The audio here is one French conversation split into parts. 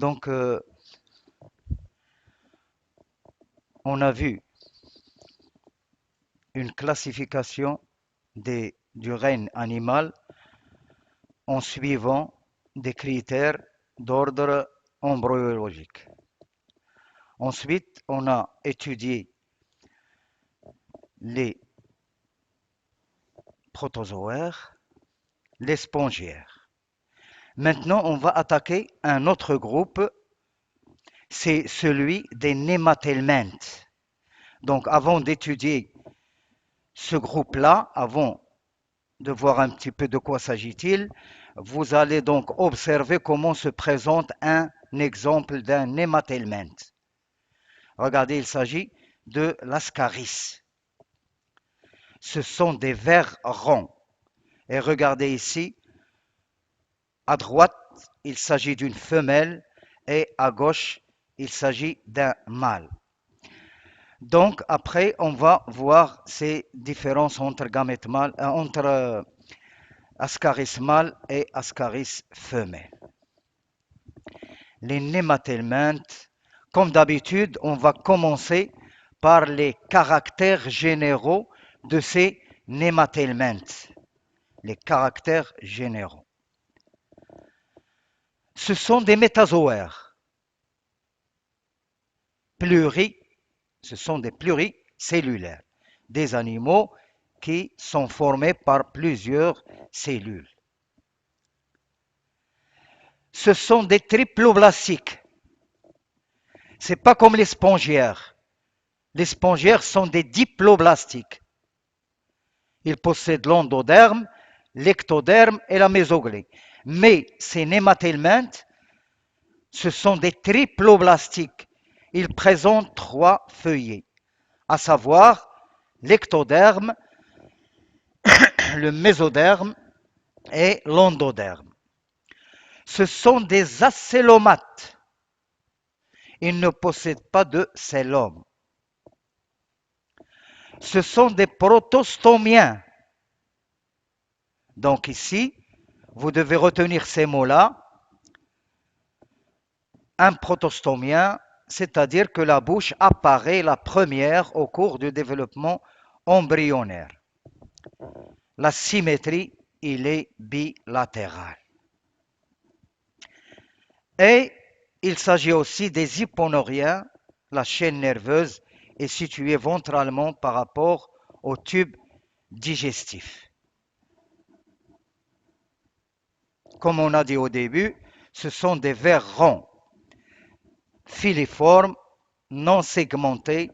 Donc, on a vu une classification du règne animal en suivant des critères d'ordre embryologique. Ensuite, on a étudié les protozoaires, les spongiaires. Maintenant, on va attaquer un autre groupe, c'est celui des nématelminthes. Donc, avant d'étudier ce groupe-là, avant de voir un petit peu de quoi s'agit-il, vous allez donc observer comment se présente un exemple d'un nématelmenthe. Regardez, il s'agit de l'ascaris. Ce sont des vers ronds. Et regardez ici, à droite, il s'agit d'une femelle et à gauche, il s'agit d'un mâle. Donc, après, on va voir ces différences entre gamètes mâles, entre Ascaris mâle et Ascaris femelle. Les nématelminthes, comme d'habitude, on va commencer par les caractères généraux de ces nématelminthes. Les caractères généraux. Ce sont des métazoaires. Ce sont des pluricellulaires. Des animaux qui sont formés par plusieurs cellules. Ce sont des triploblastiques. Ce n'est pas comme les spongiaires. Les spongiaires sont des diploblastiques. Ils possèdent l'endoderme, l'ectoderme et la mésoglie. Mais ces nématelminthes, ce sont des triploblastiques. Ils présentent 3 feuillets, à savoir l'ectoderme, le mésoderme et l'endoderme. Ce sont des acélomates. Ils ne possèdent pas de cellome. Ce sont des protostomiens. Donc ici, vous devez retenir ces mots-là. Un protostomien, c'est-à-dire que la bouche apparaît la première au cours du développement embryonnaire. La symétrie, il est bilatéral. Et il s'agit aussi des hyponoriens. La chaîne nerveuse est située ventralement par rapport au tube digestif. Comme on a dit au début, ce sont des vers ronds, filiformes, non segmentés,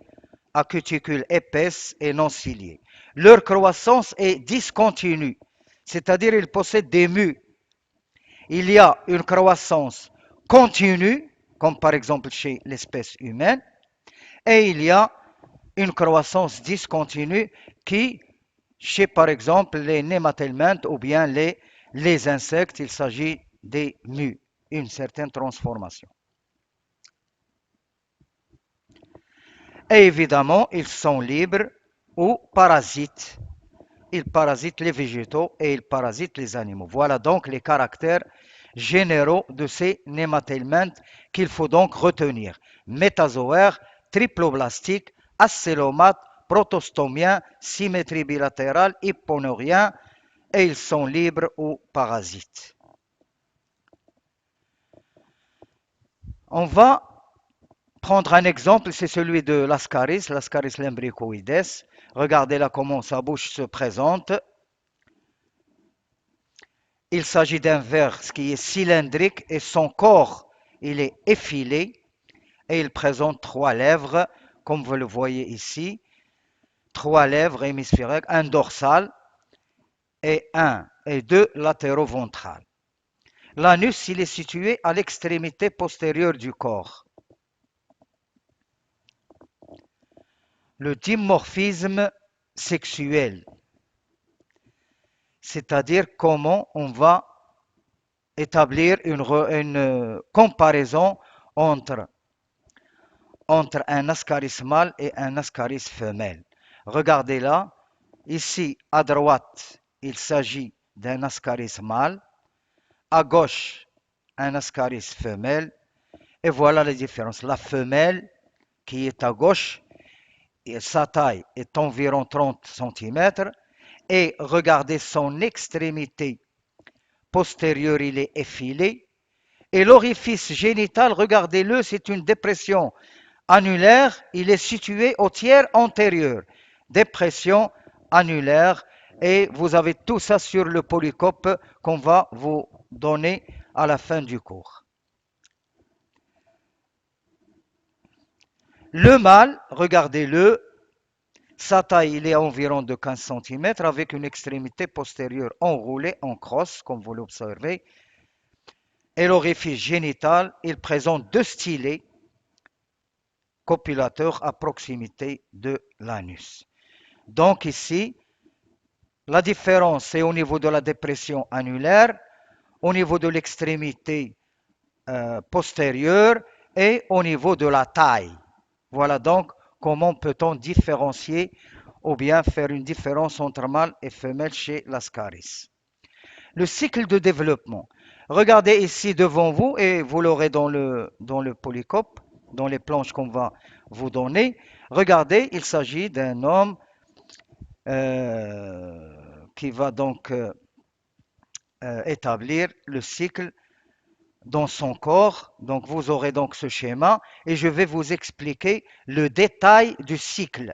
à cuticules épaisses et non ciliées. Leur croissance est discontinue, c'est-à-dire ils possèdent des mues. Il y a une croissance continue, comme par exemple chez l'espèce humaine, et il y a une croissance discontinue qui, chez par exemple les nématelminthes ou bien les insectes, il s'agit des mues, une certaine transformation. Et évidemment, ils sont libres ou parasites. Ils parasitent les végétaux et ils parasitent les animaux. Voilà donc les caractères généraux de ces nématelminthes qu'il faut donc retenir. Métazoaires, triploblastiques, acélomates, protostomiens, symétrie bilatérale, hyponoriens, et ils sont libres ou parasites. On va prendre un exemple, c'est celui de l'ascaris lumbricoides. Regardez là comment sa bouche se présente. Il s'agit d'un ver qui est cylindrique et son corps, il est effilé et il présente 3 lèvres, comme vous le voyez ici. 3 lèvres hémisphériques, un dorsal et 2 latéraux ventrales. L'anus, il est situé à l'extrémité postérieure du corps. Le dimorphisme sexuel, c'est-à-dire comment on va établir une comparaison entre un ascaris mâle et un ascaris femelle. Regardez là, ici à droite, il s'agit d'un ascaris mâle, à gauche, un ascaris femelle, Et voilà les différences. La femelle qui est à gauche, et sa taille est environ 30 cm. Et regardez son extrémité postérieure, il est effilé. Et l'orifice génital, regardez-le, c'est une dépression annulaire. Il est situé au tiers antérieur. Dépression annulaire. Et vous avez tout ça sur le polycope qu'on va vous donner à la fin du cours. Le mâle, regardez-le, sa taille, il est environ de 15 cm avec une extrémité postérieure enroulée en crosse, comme vous l'observez. Et l'orifice génital, il présente deux stylets copulateurs à proximité de l'anus. Donc ici, la différence est au niveau de la dépression annulaire, au niveau de l'extrémité postérieure et au niveau de la taille. Voilà donc comment peut-on différencier ou bien faire une différence entre mâle et femelle chez l'ascaris. Le cycle de développement. Regardez ici devant vous et vous l'aurez dans le polycope, dans les planches qu'on va vous donner. Regardez, il s'agit d'un homme qui va donc établir le cycle dans son corps. Donc vous aurez donc ce schéma et je vais vous expliquer le détail du cycle.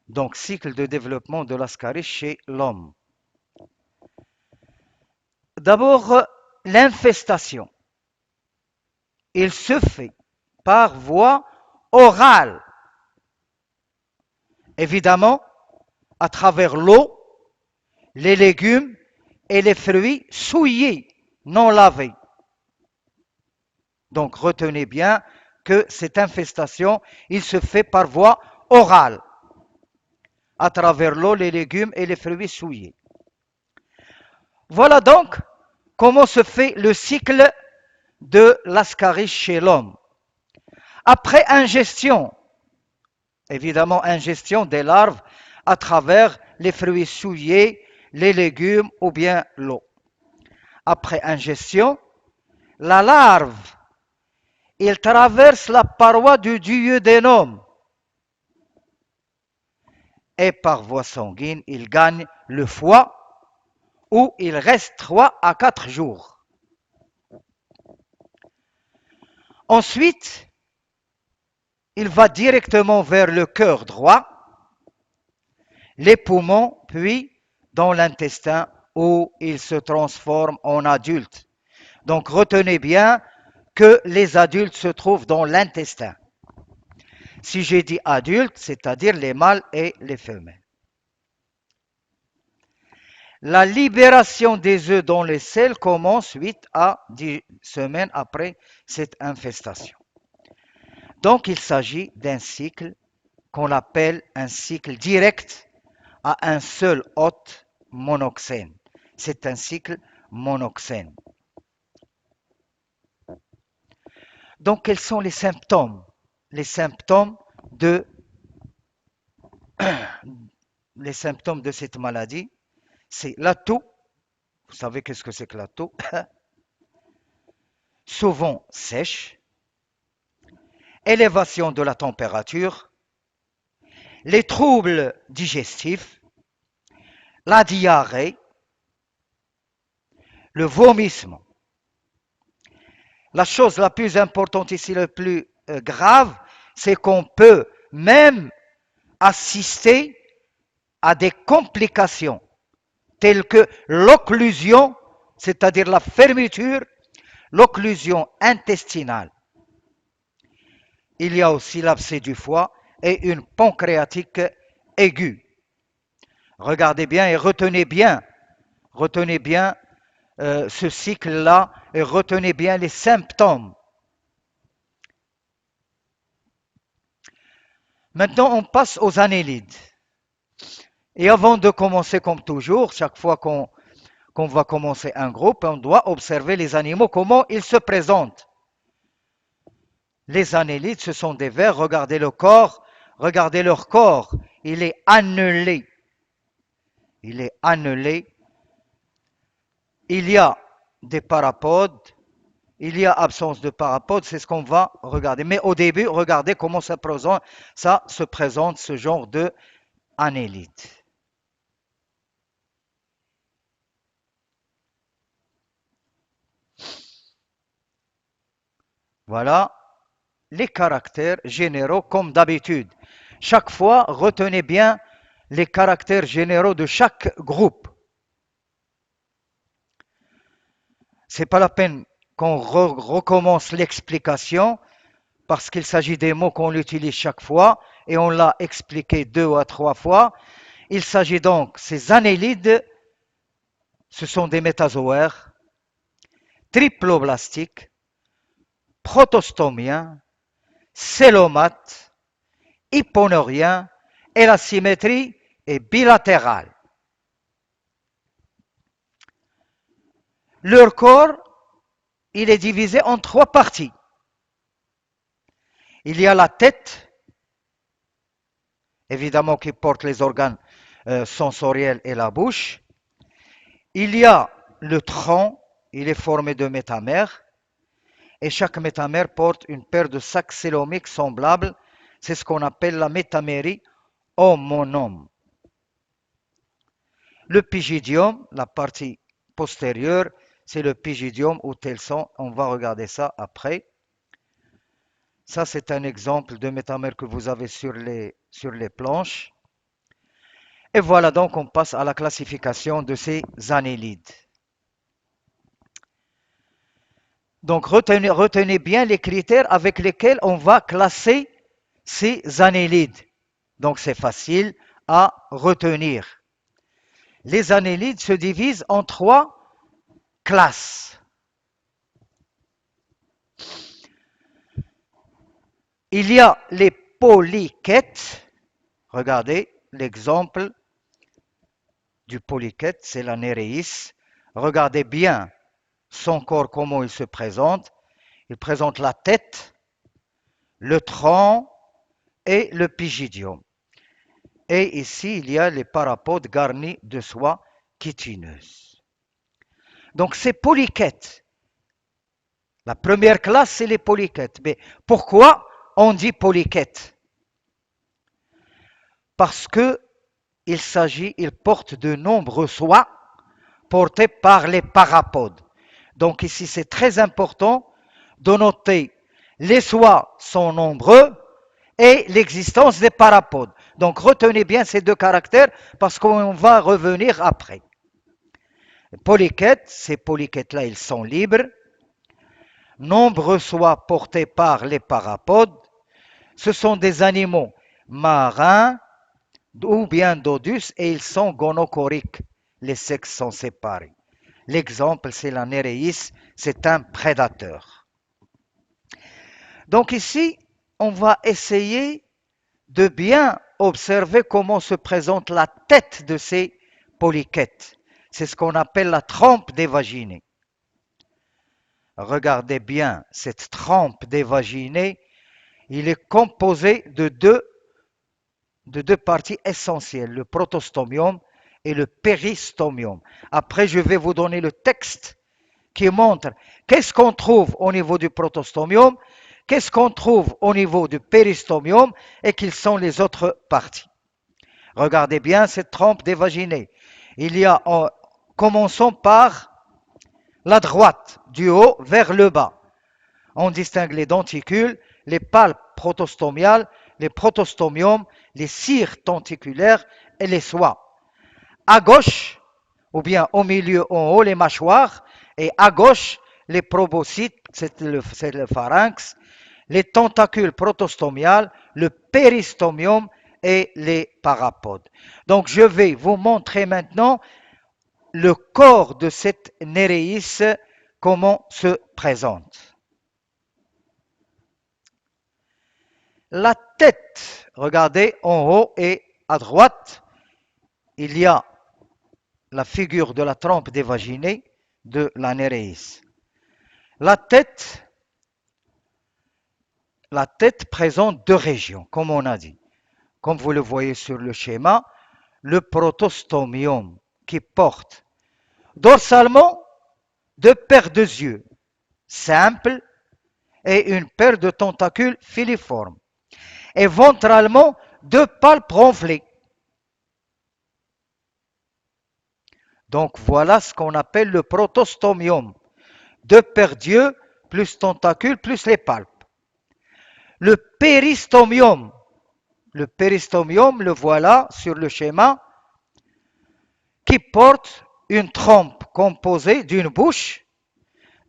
Donc cycle de développement de l'ascaris chez l'homme. D'abord, l'infestation. Il se fait par voie orale. Évidemment, à travers l'eau, les légumes et les fruits souillés, non lavés. Donc retenez bien que cette infestation, il se fait par voie orale, à travers l'eau, les légumes et les fruits souillés. Voilà donc comment se fait le cycle de l'ascaris chez l'homme. Après ingestion, évidemment ingestion des larves à travers les fruits souillés, les légumes ou bien l'eau. Après ingestion, la larve, il traverse la paroi du duodénum et par voie sanguine, il gagne le foie où il reste 3 à 4 jours. Ensuite, il va directement vers le cœur droit, les poumons, puis dans l'intestin où il se transforme en adulte. Donc retenez bien que les adultes se trouvent dans l'intestin. Si j'ai dit adultes, c'est-à-dire les mâles et les femelles. La libération des œufs dans les selles commence 8 à 10 semaines après cette infestation. Donc il s'agit d'un cycle qu'on appelle un cycle direct à un seul hôte monoxène. C'est un cycle monoxène. Donc quels sont les symptômes? Les symptômes de cette maladie, c'est la toux. Vous savez qu'est-ce que c'est que la toux? Souvent sèche, élévation de la température, les troubles digestifs, la diarrhée, le vomissement. La chose la plus importante ici, la plus grave, c'est qu'on peut même assister à des complications telles que l'occlusion, c'est-à-dire la fermeture, l'occlusion intestinale. Il y a aussi l'abcès du foie et une pancréatite aiguë. Regardez bien et retenez bien ce cycle-là et retenez bien les symptômes. Maintenant, on passe aux annélides. Et avant de commencer, comme toujours, chaque fois qu'on va commencer un groupe, on doit observer les animaux, comment ils se présentent. Les annélides, ce sont des vers. Regardez le corps, regardez leur corps. Il est annelé. Il est annelé. Il y a des parapodes, il y a absence de parapode, c'est ce qu'on va regarder. Mais au début, regardez comment ça se présente ce genre de annélide. Voilà les caractères généraux comme d'habitude. Chaque fois, retenez bien les caractères généraux de chaque groupe. C'est pas la peine qu'on recommence l'explication parce qu'il s'agit des mots qu'on utilise chaque fois et on l'a expliqué 2 à 3 fois. Il s'agit donc, ces annélides, ce sont des métazoaires triploblastiques, protostomiens, célomates, hyponoriens et la symétrie est bilatérale. Leur corps, il est divisé en 3 parties. Il y a la tête, évidemment qui porte les organes sensoriels et la bouche. Il y a le tronc, il est formé de métamères. Et chaque métamère porte une paire de sacs célomiques semblables. C'est ce qu'on appelle la métamérie homonome. Le pygidium, la partie postérieure, c'est le pygidium ou tel son. On va regarder ça après. Ça, c'est un exemple de métamère que vous avez sur les planches. Et voilà donc, on passe à la classification de ces annélides. Donc, retenez bien les critères avec lesquels on va classer ces annélides. Donc, c'est facile à retenir. Les annélides se divisent en 3 classes. Il y a les polychètes. Regardez l'exemple du polychète, c'est la Néréis. Regardez bien son corps, comment il se présente. Il présente la tête, le tronc et le pygidium. Et ici, il y a les parapodes garnis de soie chitineuse. Donc, ces polychètes, la première classe, c'est les polychètes. Mais pourquoi on dit polychètes? Parce que il porte de nombreux soies portés par les parapodes. Donc ici, c'est très important de noter les soies sont nombreux et l'existence des parapodes. Donc retenez bien ces 2 caractères parce qu'on va revenir après. Les polychètes, ces polychètes-là, ils sont libres. Nombreux soies portés par les parapodes. Ce sont des animaux marins ou bien d'eau douce et ils sont gonochoriques. Les sexes sont séparés. L'exemple, c'est la Néréis, c'est un prédateur. Donc ici, on va essayer de bien observer comment se présente la tête de ces polychètes. C'est ce qu'on appelle la trempe des vaginés. Regardez bien cette trempe des vaginés. Il est composé de deux parties essentielles, le protostomium et le péristomium. Après, je vais vous donner le texte qui montre qu'est-ce qu'on trouve au niveau du protostomium, qu'est-ce qu'on trouve au niveau du péristomium et quelles sont les autres parties. Regardez bien cette trempe des vaginés. Commençons par la droite, du haut vers le bas. On distingue les denticules, les palpes protostomiales, les protostomiums, les cires tenticulaires et les soies. À gauche, ou bien au milieu en haut, les mâchoires, et à gauche, les proboscites, c'est le pharynx, les tentacules protostomiales, le péristomium et les parapodes. Donc je vais vous montrer maintenant le corps de cette Néréis, comment se présente. La tête, regardez en haut et à droite, il y a la figure de la trempe des vaginés de la Néréis. La tête présente 2 régions, comme on a dit. Comme vous le voyez sur le schéma, le protostomium qui porte dorsalement 2 paires de yeux. simple et une paire de tentacules filiformes. Et ventralement, deux palpes renflées. Donc voilà ce qu'on appelle le protostomium. Deux paires d'yeux, plus tentacules, plus les palpes. Le péristomium. Le péristomium, le voilà sur le schéma, qui porte une trompe composée d'une bouche,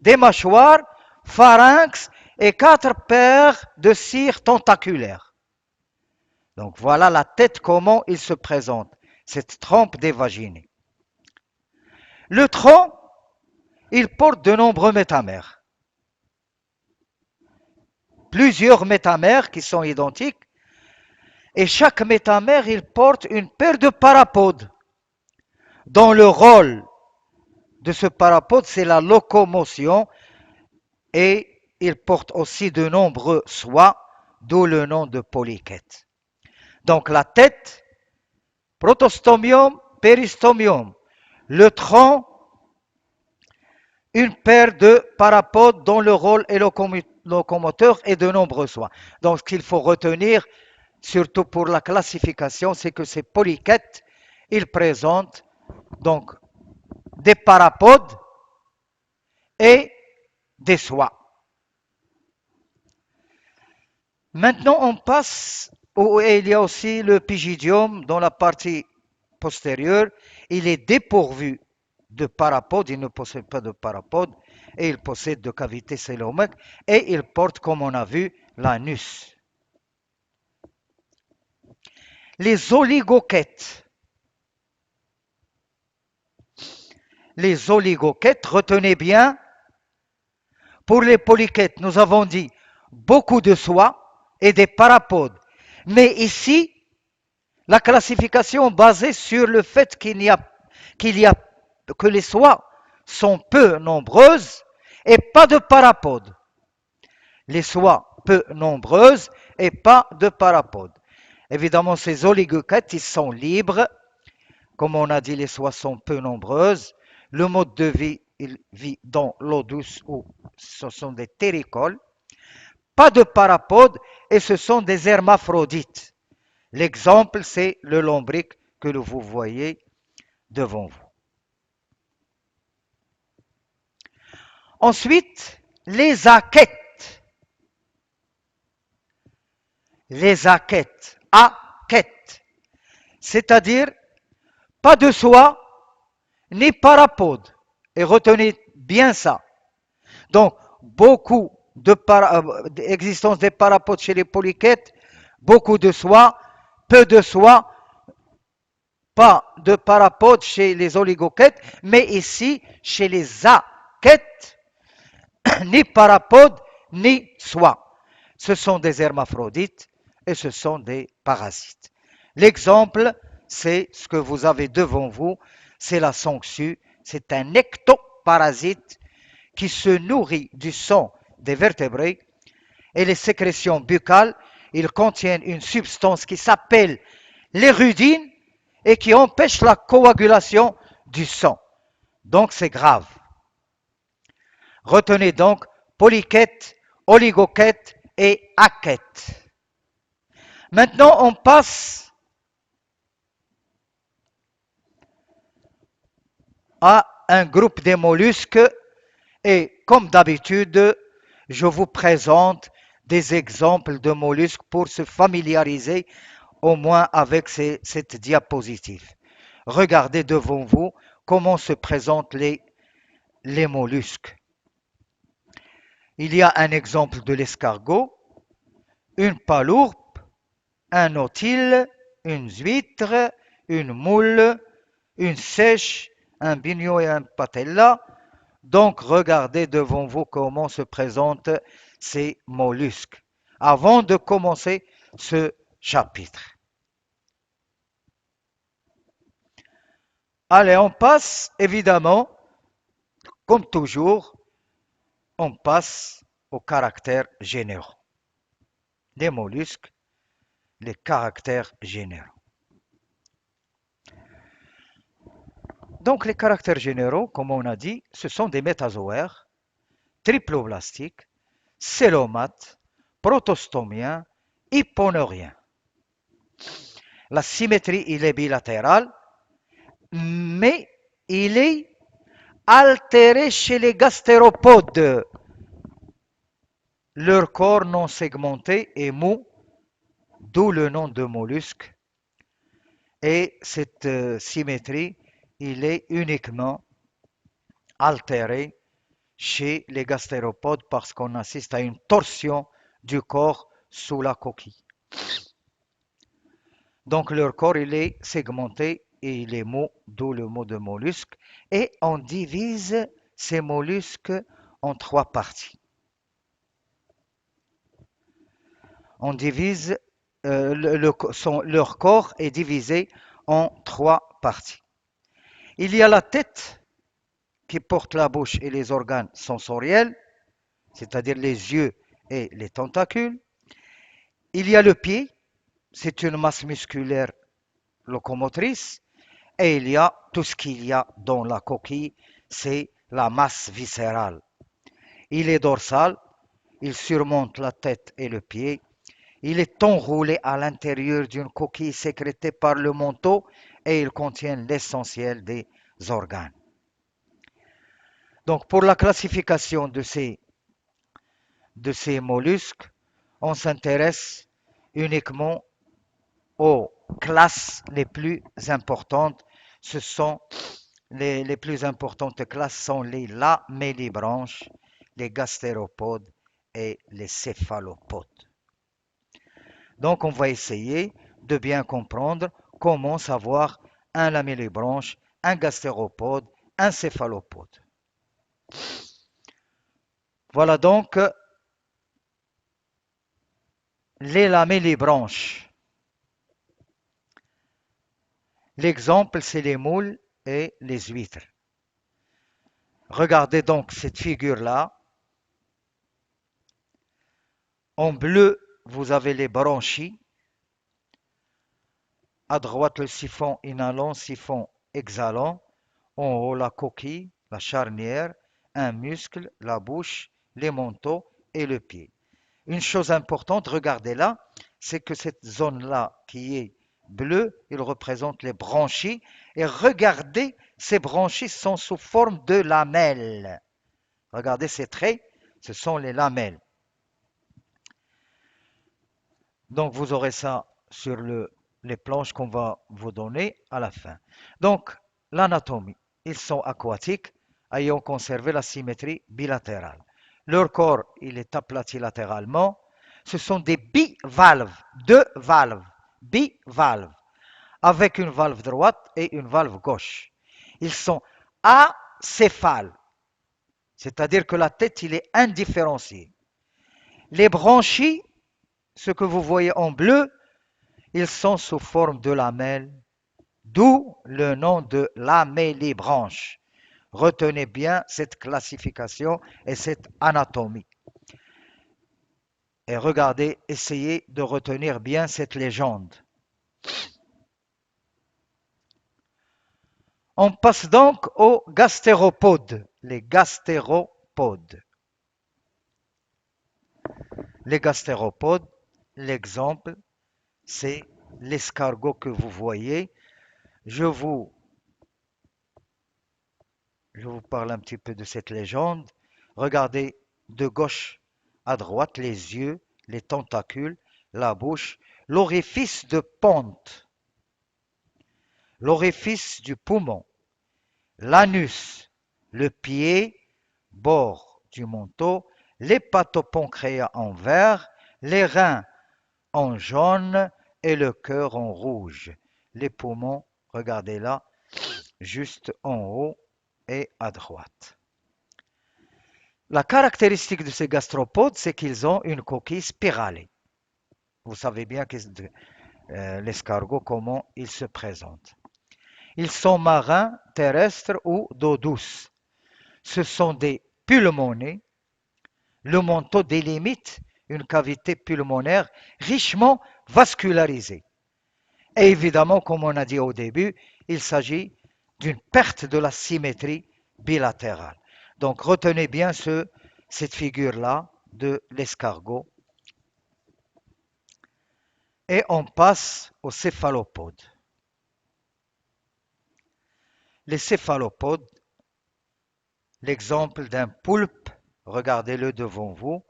des mâchoires, pharynx et quatre paires de cires tentaculaires. Donc voilà la tête, comment il se présente, cette trompe dévaginée. Le tronc, il porte de nombreux métamères. Plusieurs métamères qui sont identiques. Et chaque métamère, il porte une paire de parapodes, dont le rôle de ce parapode, c'est la locomotion, et il porte aussi de nombreux soies, d'où le nom de polychète. Donc la tête, protostomium, péristomium. Le tronc, une paire de parapodes dont le rôle est locomoteur et de nombreux soies. Donc ce qu'il faut retenir, surtout pour la classification, c'est que ces polychètes, ils présentent donc des parapodes et des soies. Maintenant, on passe il y a aussi le pygidium dans la partie postérieure. Il est dépourvu de parapodes, il ne possède pas de parapodes et il possède de cavités coelomiques et il porte, comme on a vu, l'anus. Les oligochètes. Les oligochètes, retenez bien, pour les polychètes, nous avons dit beaucoup de soies et des parapodes. Mais ici, la classification basée sur le fait que les soies sont peu nombreuses et pas de parapodes. Les soies peu nombreuses et pas de parapodes. Évidemment, ces oligochètes, ils sont libres. Comme on a dit, les soies sont peu nombreuses. Le mode de vie, il vit dans l'eau douce ou ce sont des terricoles. Pas de parapodes et ce sont des hermaphrodites. L'exemple, c'est le lombric que vous voyez devant vous. Ensuite, les aquètes. Les aquètes. Aquètes. C'est-à-dire pas de soie ni parapode. Et retenez bien ça. Donc, beaucoup d'existence des parapodes chez les polychètes, beaucoup de soie, peu de soie, pas de parapodes chez les oligochètes, mais ici, chez les aquètes, ni parapodes, ni soie. Ce sont des hermaphrodites et ce sont des parasites. L'exemple, c'est ce que vous avez devant vous, c'est la sangsue. C'est un ectoparasite qui se nourrit du sang des vertébrés et les sécrétions buccales. Ils contiennent une substance qui s'appelle l'érudine et qui empêche la coagulation du sang. Donc c'est grave. Retenez donc polychète, oligochète et aquète. Maintenant, on passe à un groupe des mollusques et comme d'habitude, je vous présente des exemples de mollusques pour se familiariser au moins avec cette diapositive. Regardez devant vous comment se présentent les mollusques. Il y a un exemple de l'escargot, une palourbe, un nautile, une huître, une moule, une seiche, un bignot et un patella. Donc, regardez devant vous comment se présentent ces mollusques avant de commencer ce chapitre. Allez, on passe, évidemment, comme toujours, on passe aux caractères généraux. Les mollusques, les caractères généraux. Donc, les caractères généraux, comme on a dit, ce sont des métazoaires triploblastique, célomate, protostomien, hyponeurien. La symétrie, il est bilatéral, mais il est altéré chez les gastéropodes. Leur corps non segmenté est mou, d'où le nom de mollusque. Et cette symétrie, il est uniquement altérée chez les gastéropodes parce qu'on assiste à une torsion du corps sous la coquille. Donc leur corps, il est segmenté et il est mou, d'où le mot de mollusque. Et on divise ces mollusques en trois parties. On divise, leur corps est divisé en trois parties. Il y a la tête qui porte la bouche et les organes sensoriels, c'est-à-dire les yeux et les tentacules. Il y a le pied, c'est une masse musculaire locomotrice. Et il y a tout ce qu'il y a dans la coquille, c'est la masse viscérale. Il est dorsal, il surmonte la tête et le pied. Il est enroulé à l'intérieur d'une coquille sécrétée par le manteau et il contient l'essentiel des organes. Donc pour la classification de ces mollusques, on s'intéresse uniquement aux classes les plus importantes. Ce sont les plus importantes classes sont les lamellibranches, les gastéropodes et les céphalopodes. Donc on va essayer de bien comprendre comment savoir un lamellibranche, un gastéropode, un céphalopode. Voilà donc les lamellibranches. L'exemple, c'est les moules et les huîtres. Regardez donc cette figure-là. En bleu, vous avez les branchies. À droite, le siphon inhalant, siphon exhalant. En haut, la coquille, la charnière, un muscle, la bouche, les manteaux et le pied. Une chose importante, regardez là, c'est que cette zone-là qui est bleue, il représente les branchies. Et regardez, ces branchies sont sous forme de lamelles. Regardez ces traits, ce sont les lamelles. Donc vous aurez ça sur les planches qu'on va vous donner à la fin. Donc l'anatomie, ils sont aquatiques, ayant conservé la symétrie bilatérale. Leur corps, il est aplati latéralement. Ce sont des bivalves, deux valves, bivalves, avec une valve droite et une valve gauche. Ils sont acéphales, c'est-à-dire que la tête, il est indifférencié. Les branchies, ce que vous voyez en bleu, ils sont sous forme de lamelles, d'où le nom de lamellibranche. Retenez bien cette classification et cette anatomie. Et regardez, essayez de retenir bien cette légende. On passe donc aux gastéropodes. Les gastéropodes. Les gastéropodes, l'exemple, c'est l'escargot que vous voyez. Je vous parle un petit peu de cette légende. Regardez de gauche à droite les yeux, les tentacules, la bouche, l'orifice de pente, l'orifice du poumon, l'anus, le pied, bord du manteau, l'hépatopancréas en vert, les reins en jaune et le cœur en rouge. Les poumons, regardez là, juste en haut et à droite. La caractéristique de ces gastropodes, c'est qu'ils ont une coquille spiralée. Vous savez bien que l'escargot, comment il se présente. Ils sont marins, terrestres ou d'eau douce. Ce sont des pulmonés. Le manteau délimite une cavité pulmonaire richement vascularisée. Et évidemment, comme on a dit au début, il s'agit d'une perte de la symétrie bilatérale. Donc retenez bien cette figure-là de l'escargot. Et on passe aux céphalopodes. Les céphalopodes, l'exemple d'un poulpe, regardez-le devant vous,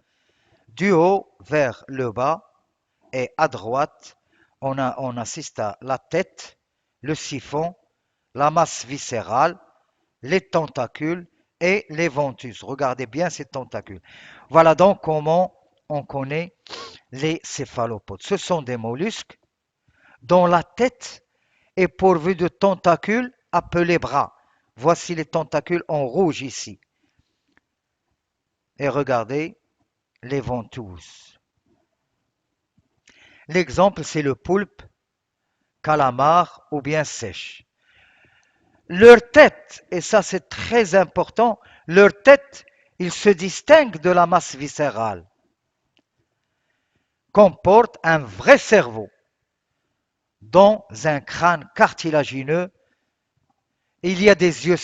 du haut vers le bas et à droite, on assiste à la tête, le siphon, la masse viscérale, les tentacules et les ventus. Regardez bien ces tentacules. Voilà donc comment on connaît les céphalopodes. Ce sont des mollusques dont la tête est pourvue de tentacules appelés bras. Voici les tentacules en rouge ici. Et regardez les ventouses. L'exemple, c'est le poulpe, calamar ou bien sèche. Leur tête, et ça c'est très important, leur tête, ils se distinguent de la masse viscérale, comporte un vrai cerveau dans un crâne cartilagineux. Il y a des yeux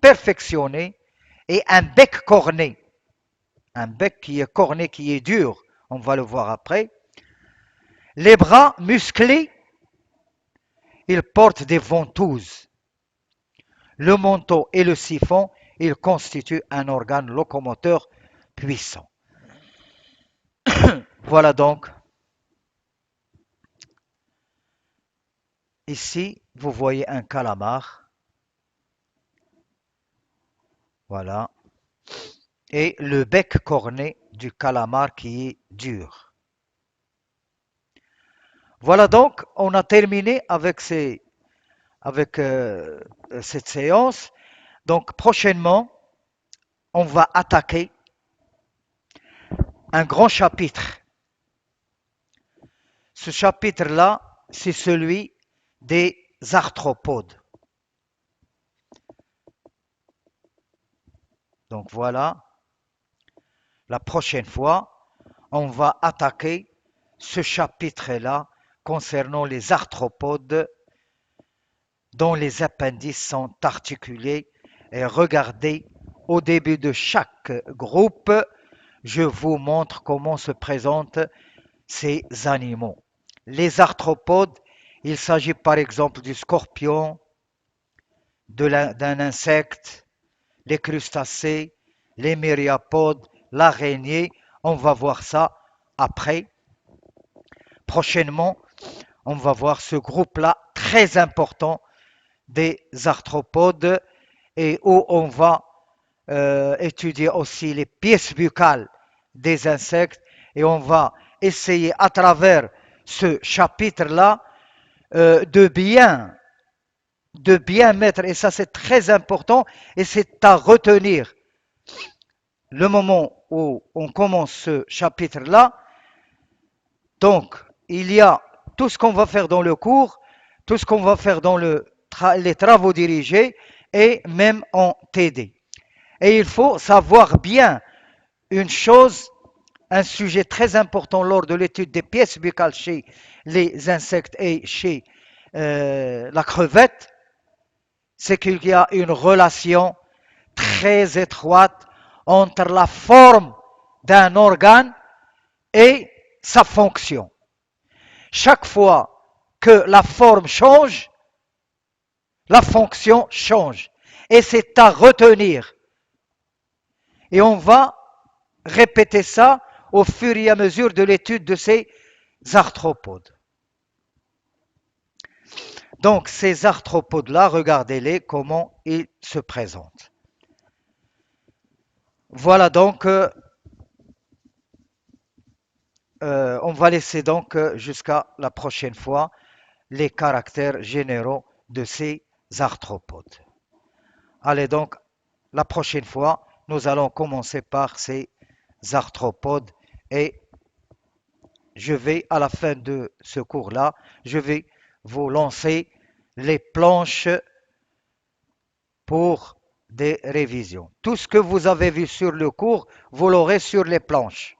perfectionnés et un bec corné. Un bec qui est corné, qui est dur, on va le voir après. Les bras musclés, ils portent des ventouses. Le manteau et le siphon, ils constituent un organe locomoteur puissant. Voilà donc. Ici, vous voyez un calamar. Voilà. Et le bec corné du calamar qui est dur. Voilà donc, on a terminé avec, cette séance. Donc prochainement, on va attaquer un grand chapitre. Ce chapitre-là, c'est celui des arthropodes. Donc voilà, la prochaine fois, on va attaquer ce chapitre-là concernant les arthropodes dont les appendices sont articulés. Et regardez, au début de chaque groupe, je vous montre comment se présentent ces animaux. Les arthropodes, il s'agit par exemple du scorpion, d'un insecte, les crustacés, les myriapodes, l'araignée. On va voir ça après. Prochainement, on va voir ce groupe-là très important des arthropodes et où on va étudier aussi les pièces buccales des insectes et on va essayer à travers ce chapitre-là de bien mettre, et ça c'est très important et c'est à retenir. Le moment où on commence ce chapitre-là, donc il y a tout ce qu'on va faire dans le cours, tout ce qu'on va faire dans les travaux dirigés et même en TD. Et il faut savoir bien une chose, un sujet très important lors de l'étude des pièces buccales chez les insectes et chez la crevette, c'est qu'il y a une relation très étroite entre la forme d'un organe et sa fonction. Chaque fois que la forme change, la fonction change. Et c'est à retenir. Et on va répéter ça au fur et à mesure de l'étude de ces arthropodes. Donc ces arthropodes-là, regardez-les comment ils se présentent. Voilà donc, on va laisser donc jusqu'à la prochaine fois les caractères généraux de ces arthropodes. Allez donc, la prochaine fois, nous allons commencer par ces arthropodes et je vais, à la fin de ce cours-là, je vais vous lancer les planches pour des révisions. Tout ce que vous avez vu sur le cours, vous l'aurez sur les planches.